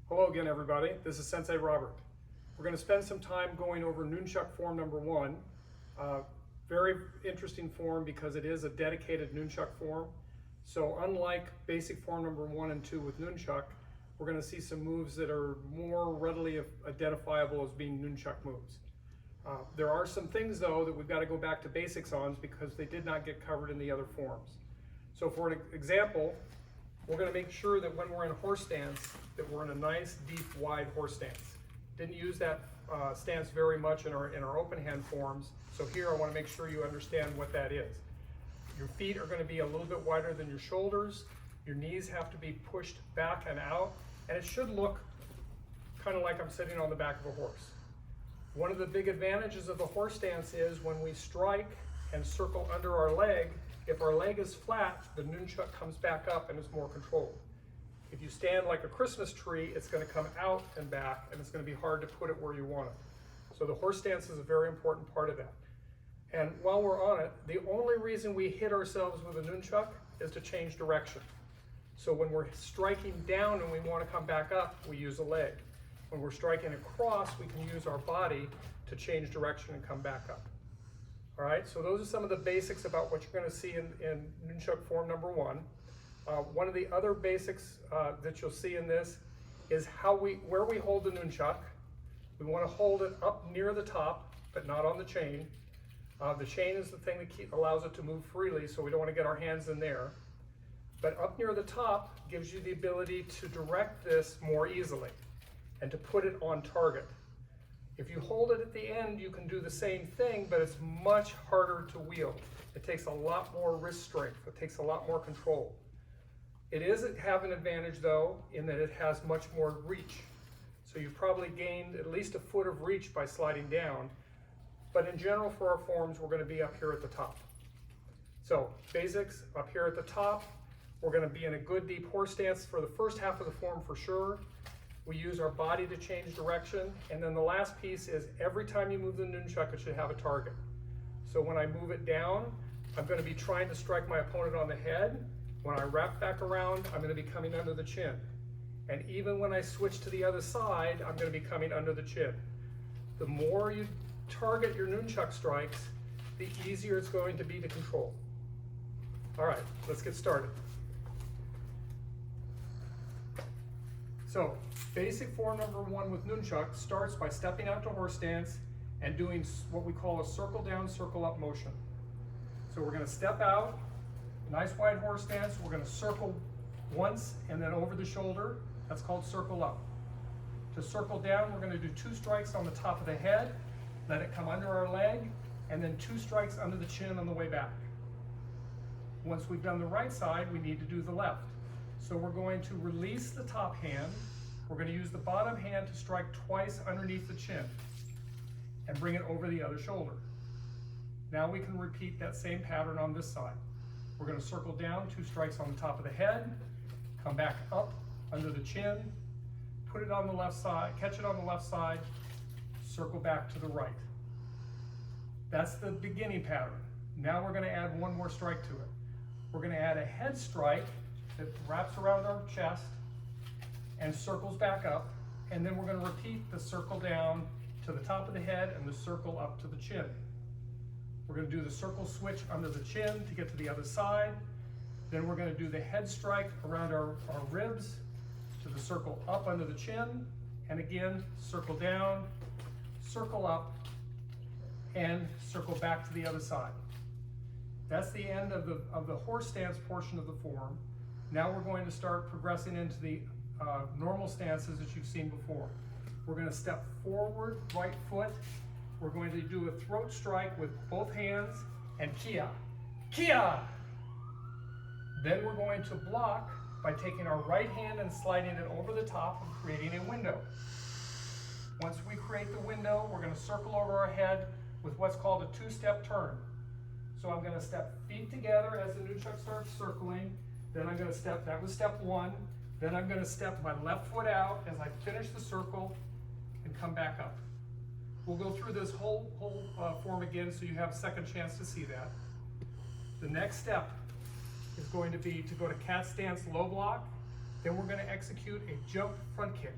Hello again, everybody. This is Sensei Robert. We're going to spend some time going over Nunchaku form number 1. Very interesting form because it is a dedicated Nunchaku form. So unlike basic form number 1 and 2 with Nunchaku, we're going to see some moves that are more readily identifiable as being Nunchaku moves. There are some things, though, that we've got to go back to basics on because they did not get covered in the other forms. So for an example, we're going to make sure that when we're in horse stance, that we're in a nice, deep, wide horse stance. Didn't use that stance very much in our open hand forms, so here I want to make sure you understand what that is. Your feet are going to be a little bit wider than your shoulders, your knees have to be pushed back and out, and it should look kind of like I'm sitting on the back of a horse. One of the big advantages of the horse stance is when we strike and circle under our leg, if our leg is flat, the nunchuck comes back up and is more controlled. If you stand like a Christmas tree, it's going to come out and back, and it's going to be hard to put it where you want it. So the horse stance is a very important part of that. And while we're on it, the only reason we hit ourselves with a nunchuck is to change direction. So when we're striking down and we want to come back up, we use a leg. When we're striking across, we can use our body to change direction and come back up. All right, so those are some of the basics about what you're going to see in Nunchaku form number 1. One of the other basics that you'll see in this is where we hold the nunchuck. We want to hold it up near the top, but not on the chain. The chain is the thing that allows it to move freely, so we don't want to get our hands in there. But up near the top gives you the ability to direct this more easily and to put it on target. If you hold it at the end, you can do the same thing, but it's much harder to wield. It takes a lot more wrist strength. It takes a lot more control. It is have an advantage, though, in that it has much more reach. So you've probably gained at least a foot of reach by sliding down. But in general, for our forms, we're going to be up here at the top. So basics, up here at the top. We're going to be in a good deep horse stance for the first half of the form for sure. We use our body to change direction, and then the last piece is every time you move the nunchuck, it should have a target. So when I move it down, I'm going to be trying to strike my opponent on the head. When I wrap back around, I'm going to be coming under the chin. And even when I switch to the other side, I'm going to be coming under the chin. The more you target your nunchuck strikes, the easier it's going to be to control. All right, let's get started. So, basic form number 1 with nunchuck starts by stepping out to horse stance and doing what we call a circle down, circle up motion. So we're going to step out, nice wide horse stance, we're going to circle once and then over the shoulder. That's called circle up. To circle down, we're going to do 2 strikes on the top of the head, let it come under our leg, and then 2 strikes under the chin on the way back. Once we've done the right side, we need to do the left. So we're going to release the top hand. We're going to use the bottom hand to strike twice underneath the chin and bring it over the other shoulder. Now we can repeat that same pattern on this side. We're going to circle down, 2 strikes on the top of the head, come back up under the chin, put it on the left side, catch it on the left side, circle back to the right. That's the beginning pattern. Now we're going to add one more strike to it. We're going to add a head strike that wraps around our chest and circles back up, and then we're going to repeat the circle down to the top of the head and the circle up to the chin. We're going to do the circle switch under the chin to get to the other side. Then we're going to do the head strike around our ribs to the circle up under the chin, and again circle down, circle up, and circle back to the other side. That's the end of the horse stance portion of the form. Now we're going to start progressing into the normal stances that you've seen before. We're going to step forward, right foot. We're going to do a throat strike with both hands and kia, kia. Then we're going to block by taking our right hand and sliding it over the top and creating a window. Once we create the window, we're going to circle over our head with what's called a 2-step turn. So I'm going to step feet together as the nunchuck starts circling. Then I'm going to step, that was step 1. Then I'm going to step my left foot out as I finish the circle and come back up. We'll go through this whole form again so you have a second chance to see that. The next step is going to be to go to cat stance low block, Then we're going to execute a jump front kick.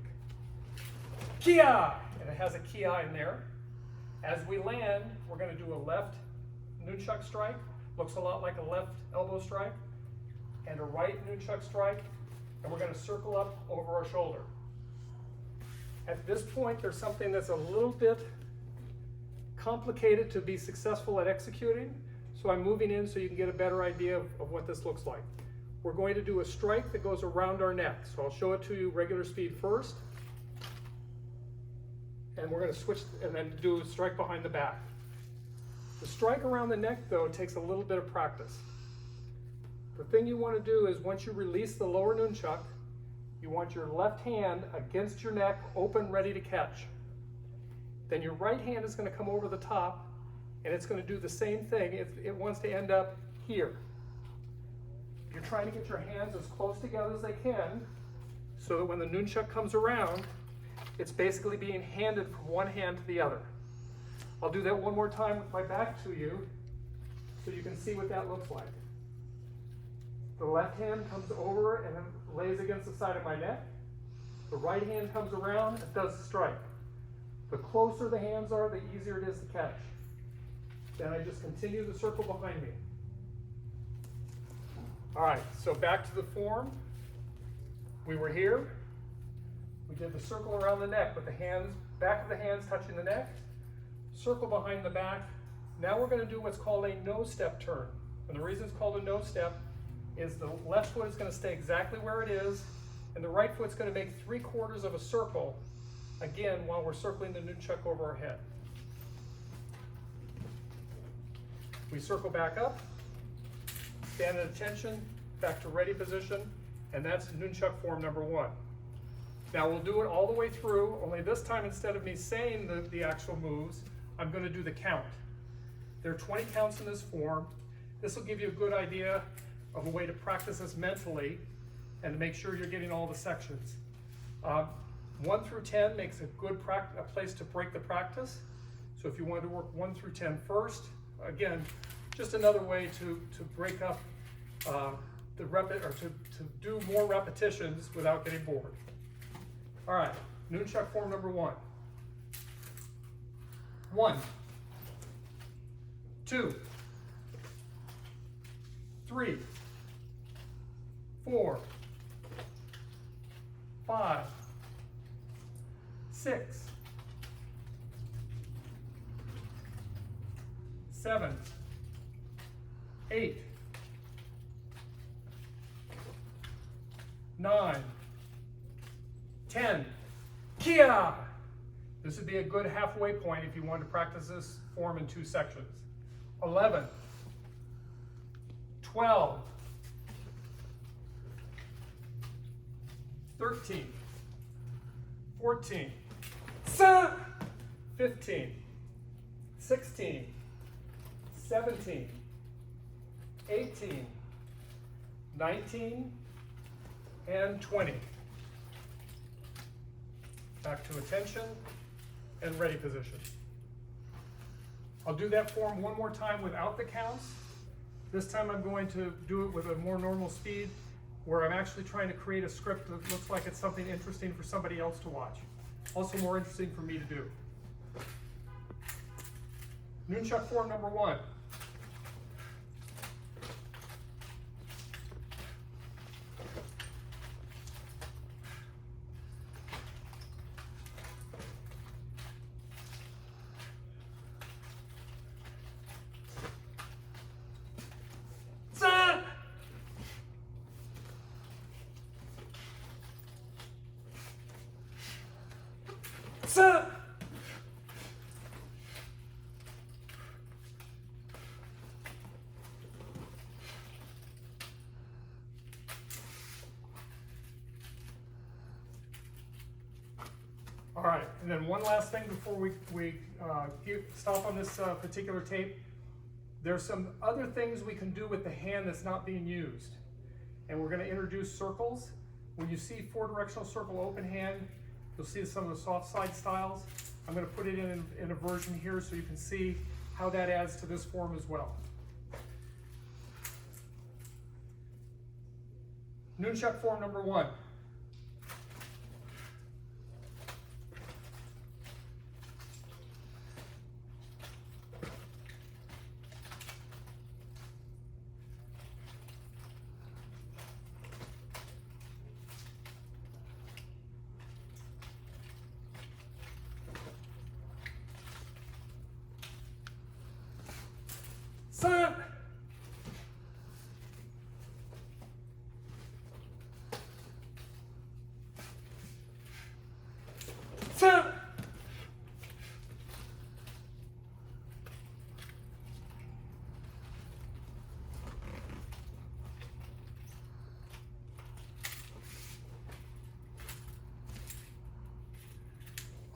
Kia! And it has a kia in there. As we land, we're going to do a left nunchuck strike. Looks a lot like a left elbow strike. And a right nunchuck strike. And we're going to circle up over our shoulder. At this point, there's something that's a little bit complicated to be successful at executing. So I'm moving in so you can get a better idea of what this looks like. We're going to do a strike that goes around our neck. So I'll show it to you regular speed first. And we're going to switch and then do a strike behind the back. The strike around the neck, though, takes a little bit of practice. The thing you want to do is once you release the lower nunchuck, you want your left hand against your neck, open, ready to catch. Then your right hand is going to come over the top, and it's going to do the same thing. It wants to end up here. You're trying to get your hands as close together as they can, so that when the nunchuck comes around, it's basically being handed from one hand to the other. I'll do that one more time with my back to you, so you can see what that looks like. The left hand comes over and lays against the side of my neck. The right hand comes around and does the strike. The closer the hands are, the easier it is to catch. Then I just continue the circle behind me. All right, so back to the form. We were here. We did the circle around the neck with the hands, back of the hands touching the neck, circle behind the back. Now we're going to do what's called a no-step turn. And the reason it's called a no-step is the left foot is going to stay exactly where it is, and the right foot's going to make 3/4 of a circle, again, while we're circling the nunchuck over our head. We circle back up, stand at attention, back to ready position, and that's nunchuck form number 1. Now we'll do it all the way through, only this time instead of me saying the actual moves, I'm going to do the count. There are 20 counts in this form. This will give you a good idea of a way to practice this mentally and to make sure you're getting all the sections. 1 through 10 makes a good place to break the practice. So if you want to work 1 through 10 first, again, just another way to break up to do more repetitions without getting bored. All right, nunchuck form number 1. 1, 2, 3, 4, 5, 6, 7, 8, 9, 10. Kia! This would be a good halfway point if you want to practice this form in 2 sections. 11, 12, 13, 14, 15, 16, 17, 18, 19, and 20. Back to attention and ready position. I'll do that form one more time without the counts. This time I'm going to do it with a more normal speed, where I'm actually trying to create a script that looks like it's something interesting for somebody else to watch. Also more interesting for me to do. Nunchuck form number 1. All right, and then one last thing before we stop on this particular tape. There's some other things we can do with the hand that's not being used. And we're going to introduce circles. When you see 4-directional circle open hand, you'll see some of the soft side styles. I'm going to put it in a version here so you can see how that adds to this form as well. Nunchuck form number 1.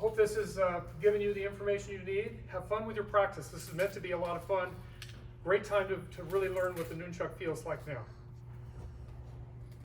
Hope this has given you the information you need. Have fun with your practice. This is meant to be a lot of fun. Great time to really learn what the nunchuck feels like now.